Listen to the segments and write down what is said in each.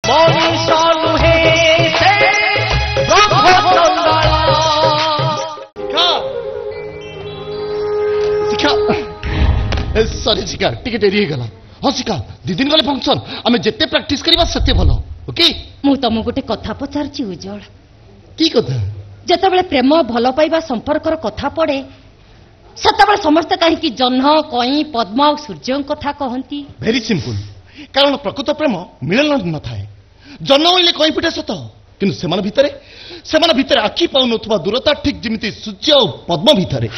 मनीष नुहे से शिखा सॉरी शिखा टिके डेरी गला हाँ शिखा 2 दिन गले फंक्शन आम जिते प्रैक्टिस करबा सेते भलो ओके मु तुम गोटे कथा पचारची उज्जवल की कथा जेतेबेले प्रेम भल पाइबा संपर्कर कथा पड़े सेतेबेले समस्त कहीं जह्न कई पद्म और सूर्य कथा कहती वेरी सिंपल कारण प्रकृत प्रेम मिलन न थाए जन्म होइले कई पिटे सत किंतु सेमान भितरे आखि पाउनथुवा दूरता ठीक जिमिति सूर्य और पद्म भितरे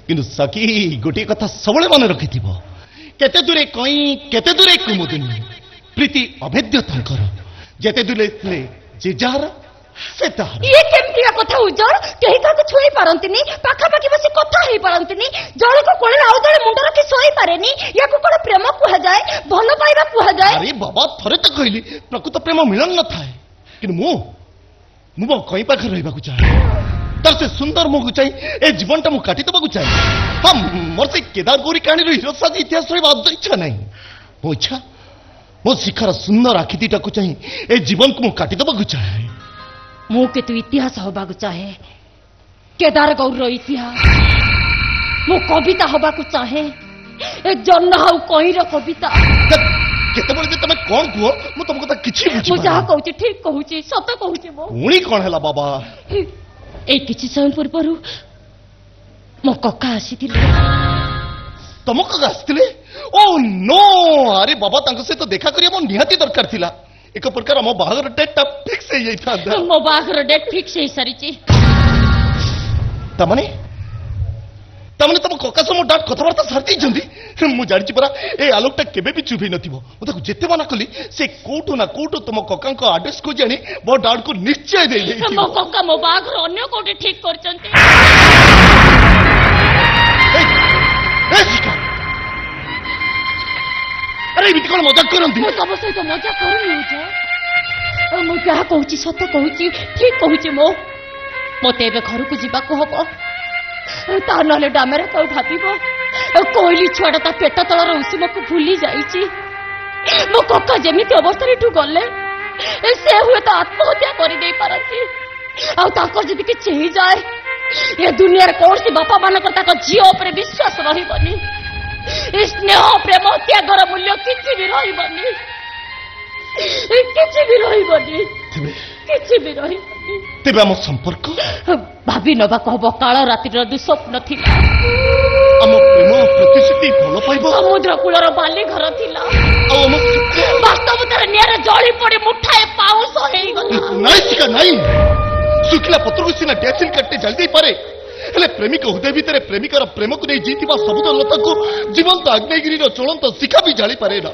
किंतु सखी गोटे कथा सबले मन रखिथिबो केते दूरे कई केते दूरे कुमुदिनी प्रीति अभेद्य तांकर जेते दूरे जे जार से तार ये केमतिया कथा उज्जवल केही काको छुई पारंतिनी पाखा पाखी बसी कथा हेई पारंतिनी जळे को कोळे आउ जळे मुंड रखी सोई पारेनी याको कोन प्रेम कुहा जाए भलो पाइबा कुहा जाए अरे बाबा थरे तो कहली प्रकृत प्रेम मिलन न थाए किंतु मु कई पाखे रहबा को चाहे तर से सुंदर मुख चाहिए ए जीवनटा मु काटी दबा को चाहे हाँ मोर से केदार गौरी कहानी हिरो साजी इतिहास रहा इच्छा नहीं मो इच्छा मो शिखार सुंदर आखिटा को चाहिए ए जीवन को मु काटी दबा को चाहे मु के तू इतिहास हबा को चाहे केदार गौर इतिहास मु कविता हबा को चाहे ए जन्ना हाउ कई रो कविता केते बळे तमे कोन कुओ मु तुम कथा किछि बुझी मु जा कहूची ठीक कहूची सत कहूची मो उणी कोन हला बाबा ए किछि समय पूर्वरु मो कक्का आसीथिले तम कक्का आसीथिले ओ नो अरे बाबा तांको से तो देखा करिया मो निहाती दरकार थिला एक प्रकार मो बाहागर डेट फिक्स हे जाई था मो बाहागर डेट फिक्स हे सरीची तमने तम कक्का सम डाट कथबार्ता सारती जंदी मु जानि परा ए आलोकटा केबे भी चुभे नथिबो मु ताको जेते मना कली से कोठो ना कोठो तुम कक्का को एड्रेस को जानी बो डाट को निश्चय दे देई मो कक्का मो बाहागर अन्य कोठी ठीक करचंती ए शिका अरे इति कोन मजाक करंती मो सब सहित मजाक करनी हो मो क्या कहूची सत कहूची ठीक कहूची मो मते एबे घर को जीवा को हबो ता नले डामेरा कौ भाबिबो कोइली छुआटा ता पेट तलर उसिम को भूली जाईची मो कक्का जेमिति अवस्था ठु गले से हुए तो आत्महत्या करि दे पारती आ ताको जदि कि चेही जाए ये दुनिया रे कोन सी बापा मानकर ताको जियो ऊपर विश्वास रहिबनी स्नेह प्रेम त्यागर मूल्य किछि भी रहिबनी किछि भी रहिबनी किछि भी रहिबनी तेबे हम संपर्क भाभी नबा कहबो काल रातिर दुस्वप्न थिला हम प्रेम प्रतिश्रुति भलो पाइबो समुद्र कूलर बाली घर थिला आ हम वास्तव तर नियर जळी पड़ी मुठाए पाउस हेई गला नहीं सिका नहीं सुखिला पत्र को सिना डेसिन कट्टे जल्दी पारे हेले प्रेमिक हृदय भितर प्रेमिकार प्रेम को नहीं जीतिबा सबुज लता को जीवंत अग्निगिरी रो चलंत शिखा भी जाली पारे ना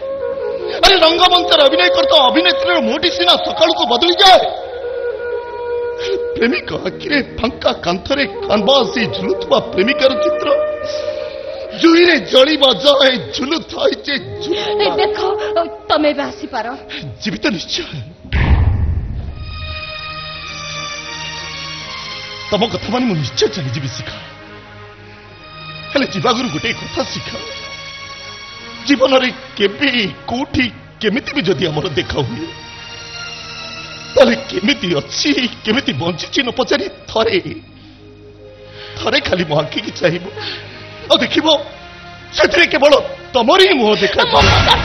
अरे रंगमंच अभिनय करता अभिनेत्री मोटी सीना सकाळ को बदली जाए प्रेमिक आखिरे फांका कांथरे कानवासी झुलुथुवा प्रेमिकार चित्र जुईरे जळीबा जाए झुलुथाई जे देखो तमे भी आसी पारो जीवित निश्चय तम कथा माने मु निश्चय चली जीवी शिखा हेले जीवागुरु गोटे कथा शिखा जीवन रे केबे कोठी केमिति भी जदि हमर देखा हुए ताले केमिति अछि केमिति बंचिछि न पचारि थरे थरे खाली मो आखि की चाहिबो आ देखिबो सेथरे केवल तमरी मुह देखा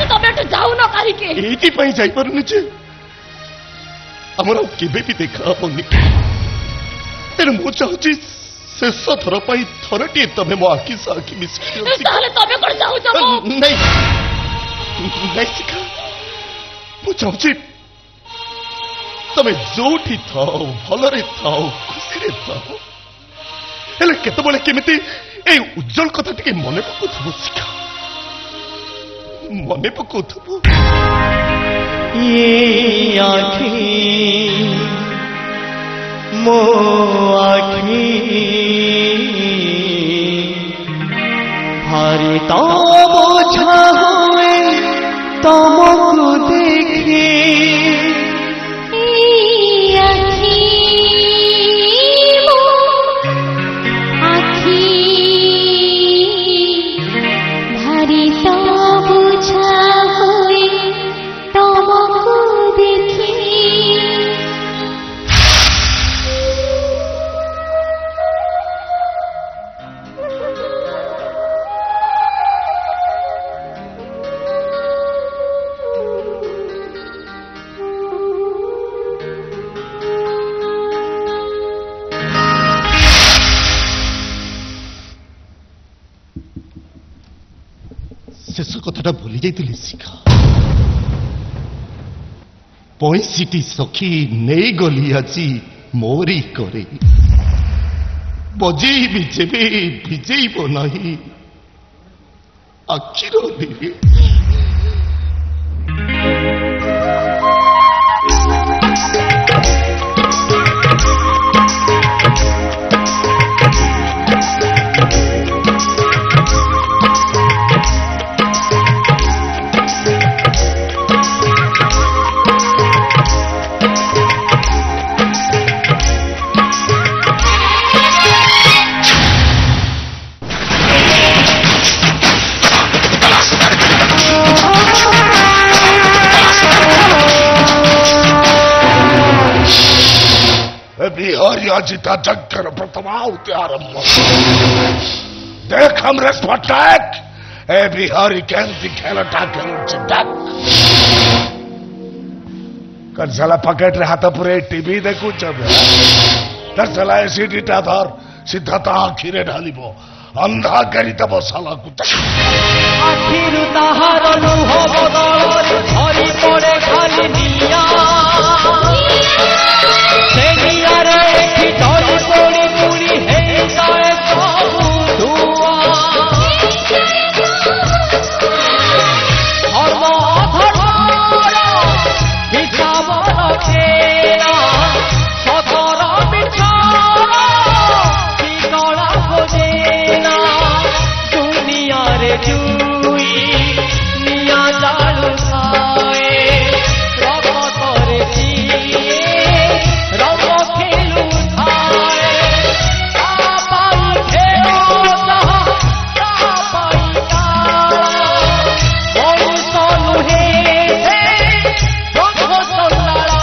तमे तो जाऊ न काहे के एति पई जाई परनु छे हमर केबे भी देखा हबनी तेरे मु चाहूची शेष थर पाई थरटी तमे मो आखि से आखि मिसी ताले तमे कोन जाऊ जमो नहीं नहीं शिखा मु चाहूची तमे जोठी थाओ भलरे थाओ खुशी थाओ हेले केते बळे केमिति ए उज्जवल कथा टिके मने पकुथबो शिखा मने पकुथबो ये आँखी मो आँखी भारी तो बोझा हुए तुमको देखे भारी तो बुझा हुए तुमको देखे शेष कथा भूली जाइली शिखा 65 सखी नहीं गली आज मोरी करे बजे जेबे भिजेब नहीं आखिर दिवे जिता जगकर प्रथमाहुति आरंभ देख हमरे स्पॉटैक ए बिहारी केंती खेलटा चिंता कर साला पकेट रे हाथ पूरे टीवी देखु तर साला एसिडी टा धर सीधा ता आखिरे ढालिबो अंधा करी तब साला कुत्ता आखिरु ताहार लुह बदल झरी पड़े खाली निया से निया रे झरी पड़ी पूरी हे जाए सबु धुआ धर्म हिसाब रखेला सतर बिछाना गला खोजेला दुनिया रे जुई निया जालू खाए रब करे दिए रब खेलू थाए पाई खेलो जहा पाई कोई सोनू हे रब सोनारा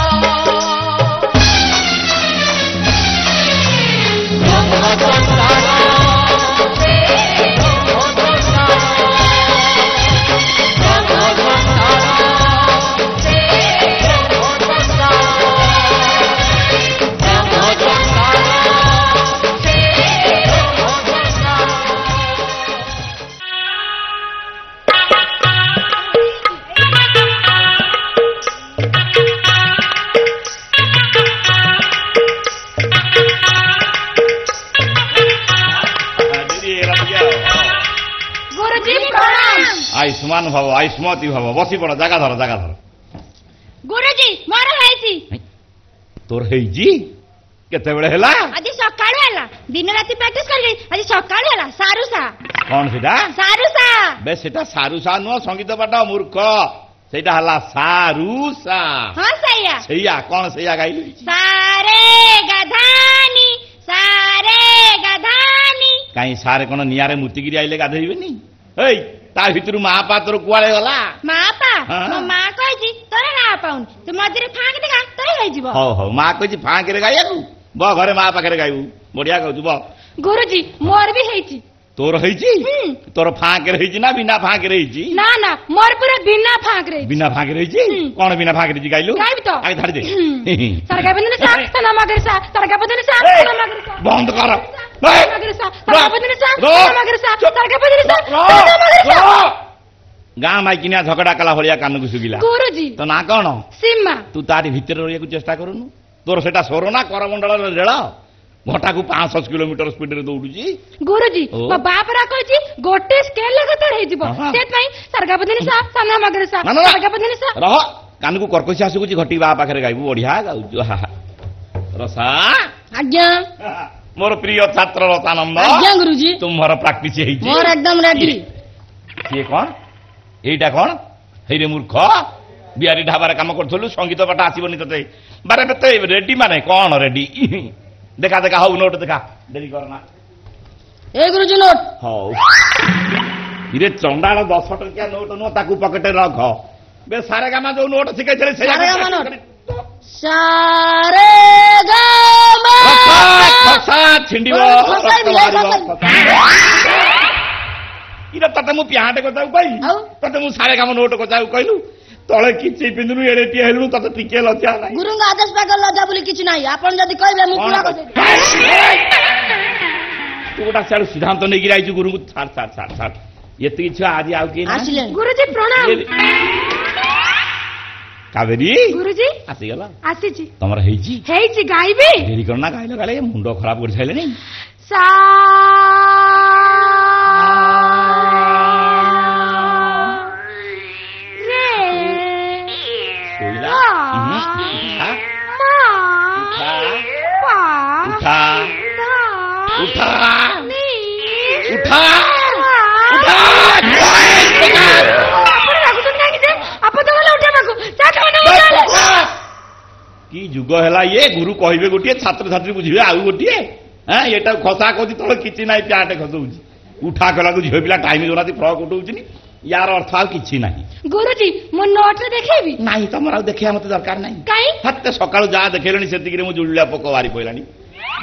आयुष्मान भव आयुष्मती भव बसी पड़ जगह धर गुरुजी मोर हैसी तोर हेजी केते बेले हैला आज सकाळ हैला दिन राती प्रैक्टिस करली आज सकाळ हैला सारुसा कोन सेटा सारुसा बे सेटा सारुसा नो संगीत पाठ मूर्ख सेटा हला सारुसा हां सैया कोन सैया गाइली सारे गधानी काई सारे कोन नियारे मूर्ति गिरी आइले गाधैबेनी एई ता भितरु मापा तोर कुआले गला मापा मो मा कहजी तोरे ना पाउन तू मझिरे फांक देगा तोरे होई जीवो हो मा कहजी फांक रे गाइयाकू ब घरे मा पाखरे गाइबू बढ़िया कहू ब गुरुजी मोर भी हेची तोर हेची तोर फांक रे हेची ना बिना फांक रे हेची ना मोर पूरा बिना फांक रे हेची कोन बिना फांक रे गाइलू गाइब तो आगे धार दे सरगा बंदन सा तना मगर सा सरगा बंदन सा तना मगर सा बंद कर मगर सा सरगा बंदन सा तना मगर सा सरगा बंदन सा तना मगर सा गाँ माइकिनिया झगड़ा कला भलिया कान को सुगिला गुरुजी तो ना कौन सीमा तू तारी भितर रहिया को चेष्टा करूनु तोर सेटा सोरना करमंडल रेल घटा को 500 किलोमीटर स्पीड रे दौड़ुची गुरुजी मो बाप रा कहजी गोटे स्केल लगातार हे जीवो सेत पई सरगापदिनी सा साना मगर सा सरगापदिनी सा रह कान को करकसी आसुची घटी बा पाखरे गाइबू बढ़िया गाउजु रसा आज्ञा मोर प्रिय छात्र रतानंद आज्ञा गुरुजी तुम्हारा प्रैक्टिस हेई मोर एकदम रेडी ये कौन एटा कौन हे रे मूर्ख बिहारी ढाबार काम करथलु संगीत पाठ आसीबनी तते बारे बते रेडी माने कौन रेडी देखा देखा हाउ नोट देखा देरी करना ए गुरुजी नोट हाउ इरे चंडाल 10 टकिया नोट नो ताकू पकेटे रख बे सारे गामा जो नोट सिखाइ छले सारे गामा नोट सारे गामा फसा छिंडीबो इरा तते मु प्यांटे को जाऊ कहि तते मु सारे गामा नोट को जाऊ कहलु तळे किछि पिंदनु एडेटी हेलु तते टिके लज्जा नाही गुरुंग आदेश पाकर लज्जा बोली किछि नाही आपण जदी कहबे मु पूरा कर तू गोटा सारू सिद्धांत नै गिराइछु गुरुंग छाड़ ଏତିକି ଛୁଆ ଆଜି ଆଉ କେହି ନାହାନ୍ତି? ଆସିଲେଣି। ଗୁରୁଜୀ ପ୍ରଣାମ। କାବେରୀ ଗୁରୁଜୀ ଆସିଗଲା। ଆସିଛି। ତମର ହେଇଛି? ହେଇଛି ଗାଇବି। ଡେରି କର ନା ଗାଇଲ ଗାଳେ ମୁଣ୍ଡ ଖରାପ କରି ସାରିଲେଣି। ସା ରେ ଶୋଇଲା। ଆ ଉଠା, ମା ଉଠା, ପା ଉଠା, ଧା ଉଠା, ନି ଉଠା, ଉଠା। ଉଠା। ଆପଣ ରାଗୁଛନ୍ତି କାହିଁକି ଯେ? ଆପଣ ତ ଗଲେ ଉଠେଇବାକୁ। ଚାଲ ଉଠେଇଲେ। କି ଯୁଗ ହେଲା ଇଏ? ଗୁରୁ କହିବେ ଗୋଟିଏ, ଛାତ୍ରଛାତ୍ରୀ ବୁଝିବେ ଆଉ ଗୋଟିଏ। ଏଟା ଖସା କହୁଛି ତଳେ କିଛି ନାହିଁ, ପ୍ୟାଣ୍ଟ ଖସଉଛି। ଉଠା କଲାକୁ ଝିଅ ପିଲା ଟାଇମ ଦଉନାହାନ୍ତି, ଫ୍ରକ୍ ଉଠଉଛନ୍ତି। ୟାର ଅର୍ଥ ଆଉ କିଛି ନାହିଁ। ଗୁରୁଜୀ ମୋ ନୋଟରେ ଦେଖେଇବି। ନାହିଁ ତମର ଆଉ ଦେଖିବା ମତେ ଦରକାର ନାହିଁ। କାଇଁ? ହାତେ ସକାଳୁ ଯାହା ଦେଖେଇଲେଣି ସେତିକିରେ ମୁଁ ଜୁଳିଆ ପୋକ ବାହାରି ପଇଲାଣି।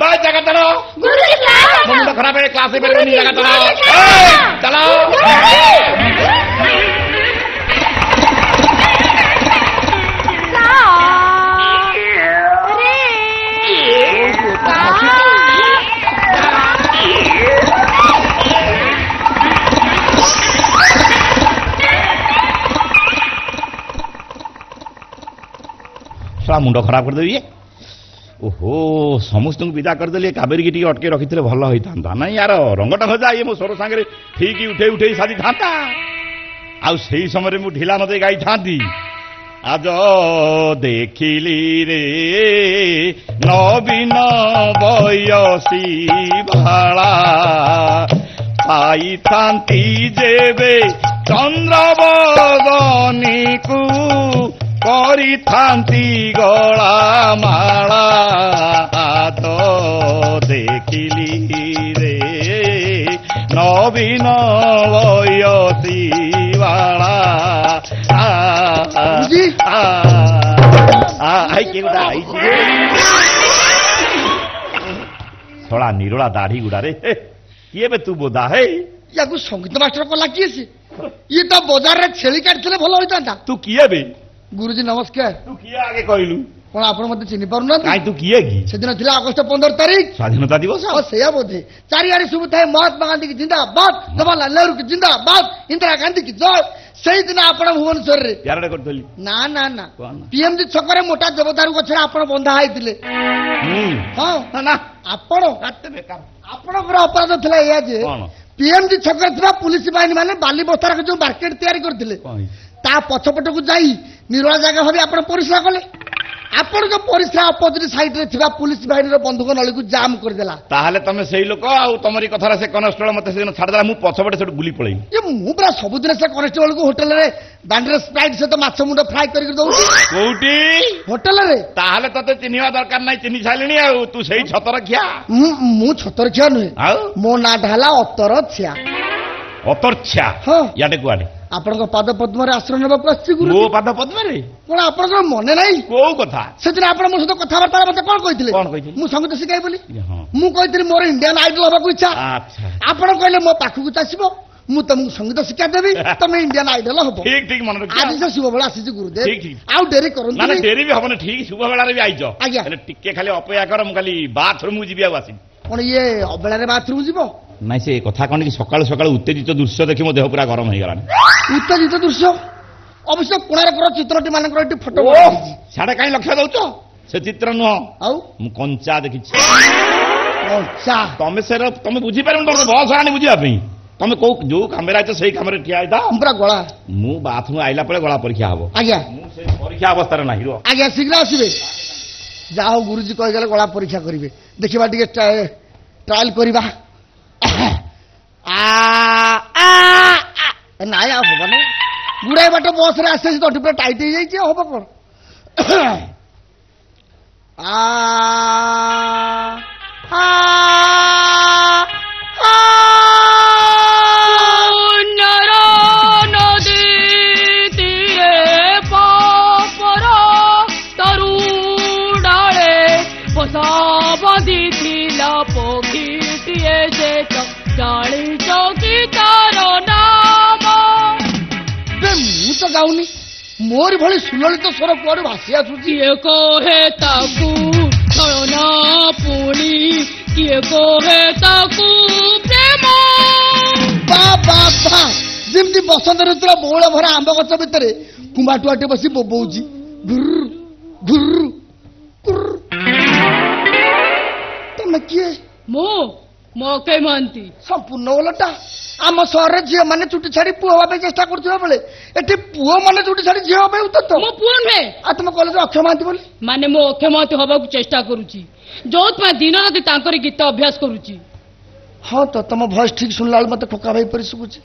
ବାଏ ଜାଗା ଚାଲ। ଗୁରୁଜୀ ମୋ ମୁଣ୍ଡ ଖରାପ ହେଲେ କ୍ଲାସ ହେଇପାରିବନି। ଜାଗା ଚାଲ। ଚାଲ। ମୁଣ୍ଡ ଖରାପ କରିଦେବି। ଓହୋ ସମସ୍ତଙ୍କୁ ବିଦା କରିଦେଲି। କାବେରୀକି ଟିକେ ଅଟକେଇ ରଖିଥିଲେ ଭଲ ହେଇଥାନ୍ତା। ନାଇଁ ୟାର ରଙ୍ଗଟା ଭଜା ଇଏ ମୋ ସ୍ୱର ସାଙ୍ଗରେ ଠିକ ଉଠେଇ ଉଠେଇ ସାରିଥାନ୍ତା। ଆଉ ସେଇ ସମୟରେ ମୁଁ ଢିଲା ନଦେଇ ଗାଇଥାନ୍ତି। ଆଜ ଦେଖିଲି ରେ ନବୀନ ବୟସୀ ଭାଳା ପାଇଥାନ୍ତି ଯେବେ ଚନ୍ଦ୍ରବଦନୀକୁ କରିଥାନ୍ତି ଗଳା ମାଳା। ତ ଦେଖିଲି ରେ ନବୀନ ବୟସୀ ବାଳା। ଶଳା ନିରୋଳା ଦାଢି ଗୁଡାରେ କିଏ ବେ ତୁ ବୋଦା? ହେ ୟାକୁ ସଙ୍ଗୀତ ମାଷ୍ଟର କଲା କିଏ ସେ? ଇଏ ତ ବଜାରରେ ଛେଳି କାଟିଥିଲେ ଭଲ ହେଇଥାନ୍ତା। ତୁ କିଏ ବେ? ଗୁରୁଜୀ ନମସ୍କାର। ତୁ କିଏ ଆଗେ କହିଲୁ? କଣ ଆପଣ ମତେ ଚିହ୍ନି ପାରୁନାହାନ୍ତି? କାଇଁ ତୁ କିଏ କି? ସେଦିନ ଥିଲା ଅଗଷ୍ଟ 15 ତାରିଖ, ସ୍ୱାଧୀନତା ଦିବସ। ସେଇଆ ବୋଧେ। ଚାରିଆଡେ ସବୁ ଥାଏ ମହାତ୍ମା ଗାନ୍ଧୀ କି ଜିନ୍ଦାବାଦ, ଜବାହରଲାଲ ନେହେରୁ କି ଜିନ୍ଦାବାଦ, ଇନ୍ଦିରା ଗାନ୍ଧୀ କି ଜୟ। ସେଇଦିନ ଆପଣ ଭୁବନେଶ୍ୱରରେ ପ୍ୟାରେଡ୍ କରିଥିଲି। ନା ନା ନା କଣ? ପିଏମଜି ଛକରେ ମୋଟା ଦେବଦାରୁ ଗଛରେ ଆପଣ ବନ୍ଧା ହେଇଥିଲେ। ହଁ ନା ଆପଣ ଆପଣଙ୍କର ଅପରାଧ ଥିଲା ଏଇଆ ଯେ କଣ? ପିଏମଜି ଛକରେ ଥିବା ପୁଲିସ ବାହିନୀ ମାନେ ବାଲି ବସ୍ତାର ଯୋଉ ମାର୍କେଟ ତିଆରି କରିଥିଲେ ତା ପଛପଟକୁ ଯାଇ ନିରୋଳା ଜାଗା ଭାବି ଆପଣ ପରିସ୍ରା କଲେ। ଆପଣଙ୍କ ପରିସ୍ରା ଅପୋଜିଟ୍ ସାଇଡରେ ଥିବା ପୁଲିସ ବାହିନୀର ବନ୍ଧୁକ ନଳୀକୁ ଜାମ୍ କରିଦେଲା। ତାହେଲେ ତମେ ସେଇ ଲୋକ ଆଉ ତମରି କଥାରେ ସେ କନେଷ୍ଟବଳ ମତେ ସେଦିନ ଛାଡ଼ିଦେଲା। ମୁଁ ପଛପଟେ ସେଠୁ ଗୁଲି ପଳେଇଲି। ଯେ ମୁଁ ପୁରା ସବୁଦିନ ସେ କନେଷ୍ଟବଳକୁ ହୋଟେଲରେ ଦାଣ୍ଡରେ ସ୍ପ୍ରାଇଟ୍ ସହିତ ମାଛ ମୁଣ୍ଡ ଫ୍ରାଏ କରିକି ଦଉଛି। କୋଉଠି? ହୋଟେଲରେ। ତାହେଲେ ତତେ ଚିହ୍ନିବା ଦରକାର ନାହିଁ, ଚିହ୍ନି ସାରିଲିଣି। ଆଉ ତୁ ସେଇ ଛତରଖିଆ? ମୁଁ ଛତରଖିଆ ନୁହେଁ, ଆଉ ମୋ ନାଁଟା ହେଲା ଅତରଛିଆ। ଅତର୍ଚ୍ଛା? ହଁ। ଇଆଡେ କୁଆଡେ? ଆପଣଙ୍କ ପାଦ ପଦ୍ମରେ ଆଶ୍ରୟ ନେବାକୁ ଆସିଛି। ମୋ ପାଦ ପଦ୍ମରେ? କଣ ଆପଣଙ୍କର ମନେ ନାହିଁ? କୋଉ କଥା? ସେଦିନ ଆପଣ ମୋ ସହିତ କଥାବାର୍ତ୍ତା ମତେ କଣ କହିଥିଲେ? କଣ କହିଥିଲେ? ମୁଁ ସଙ୍ଗୀତ ଶିଖାଇ ବୋଲି। ହଁ। ମୁଁ କହିଥିଲି ମୋର ଇଣ୍ଡିଆନ ଆଇଡଲ ହବାକୁ ଇଚ୍ଛା। ଆଚ୍ଛା। ଆପଣ କହିଲେ ମୋ ପାଖକୁ ଆସିବ, ମୁଁ ତମକୁ ସଙ୍ଗୀତ ଶିକ୍ଷା ଦେବି, ତମେ ଇଣ୍ଡିଆନ ଆଇଡଲ ହବ। ଠିକ ଠିକ ମନେ ରଖ। ଆଜି ସେ ଶୁଭ ବେଳ ଆସିଛି ଗୁରୁଦେବ। ଠିକ ଠିକ। ଆଉ ଡେରି ନା କରନ୍ତୁ। ନା ଡେରି ବି ହବନି। ଠିକ ଶୁଭ ବେଳାରେ ବି ଆଇଛ। ଆଜ୍ଞା। ହେଲେ ଟିକେ ଖାଲି ଅପେକ୍ଷା କର, ମୁଁ ଖାଲି ବାଥରୁମକୁ ଯିବି ଆଉ ଆସିବି। କଣ ଇଏ ଅବେଳାରେ ବାଥରୁମ ଯିବ? ନାଇଁ ସେ କଥା କଣ କି ସକାଳୁ ସକାଳୁ ଉତ୍ତେଜିତ ଦୃଶ୍ୟ ଦେଖି ମୋ ଦେହ ପୁରା ଗରମ ହେଇଗଲାଣି। ଉତ୍ତେଜିତ ଦୃଶ୍ୟ? ଅବଶ୍ୟ କୋଣାର୍କର ଚିତ୍ରଟି ମାନଙ୍କର ଏଠି ଫଟୋ ସାଡେ କାହିଁ ଲକ୍ଷ୍ୟ ଦଉଛ? ସେ ଚିତ୍ର ନୁହଁ, ଆଉ ମୁଁ କଞ୍ଚା ଦେଖିଛି। କଞ୍ଚା? ତମେ ବୁଝିପାରିବନି, ତମେ ବସ ଆଣି ବୁଝିବା ପାଇଁ। ତମେ ଯୋଉ କାମରେ ଆଇଛ ସେଇ କାମରେ ଠିଆ ହେଇଥା। ପୁରା ଗଳା। ମୁଁ ବାଥରୁମ ଆଇଲା ପରେ ଗଳା ପରୀକ୍ଷା ହବ। ଆଜ୍ଞା। ମୁଁ ସେ ପରୀକ୍ଷା ଅବସ୍ଥାରେ ନାହିଁ। ଆଜ୍ଞା ଶୀଘ୍ର ଆସିବେ। ଯାହା ହଉ ଗୁରୁଜୀ କହିଗଲେ ଗଳା ପରୀକ୍ଷା କରିବେ। ଦେଖିବା ଟିକେ ଟ୍ରାଏଲ କରିବା। ନାଇଁ ଆଉ ହବନି। ଗୁଡାଏ ବାଟ ବସ ରେ ଆସି ତଣ୍ଟି ପୁରା ଟାଇଟ୍ ହେଇଯାଇଛି, ହବ କଣ? ବାନ୍ଧିଥିଲା ପକ୍ଷୀଟିଏ ଯେ ଜାଣିଛ କି ତାର ନାମ? ମୁଁ ତ ଗାଉନି, ମୋରି ଭଳି ସୁଲଳିତ ସ୍ୱର କୁଆଡୁ ଭାସି ଆସୁଛି। କିଏ କହେ ତାକୁ ଛଳନା, ପୁଣି କିଏ କହେ ତାକୁ ପ୍ରେମ। ବା ବା ବା ଯେମିତି ବସନ୍ତ ଋତୁର ବଉଳ ଭରା ଆମ୍ବ ଗଛ ଭିତରେ କୁମାଟୁଆଟେ ବସି ବୋବଉଛି ଘୁର୍ରୁ ଘୁର୍ରୁ ଘୁର୍ରୁ। ତମେ କିଏ? ମୁଁ ଅକ୍ଷୟ ମହାନ୍ତି। ସମ୍ପୂର୍ଣ୍ଣ ଓଲଟା। ଆମ ସହରରେ ଝିଅ ମାନେ ଚୁଟି ଛାଡି ପୁଅ ହବା ପାଇଁ ଚେଷ୍ଟା କରୁଥିବା ବେଳେ ଏଠି ପୁଅ ମାନେ ଚୁଟି ଛାଡି ଝିଅ ହବା ପାଇଁ ଉତ୍ତର। ମୋ ପୁଅ ନୁହେଁ। ଆଉ ତମ କଲେଜ ଅକ୍ଷୟ ମହାନ୍ତି ବୋଲି? ମାନେ ମୁଁ ଅକ୍ଷୟ ମହାନ୍ତି ହବାକୁ ଚେଷ୍ଟା କରୁଛି, ଯୋଉଥିପାଇଁ ଦିନ ରାତି ତାଙ୍କରି ଗୀତ ଅଭ୍ୟାସ କରୁଛି। ହଁ ତ ତମ ଭଏସ ଠିକ ଶୁଣିଲା ବେଳେ ମତେ ଖୋକା ଭାଇ ପରି ଶୁଭୁଛି।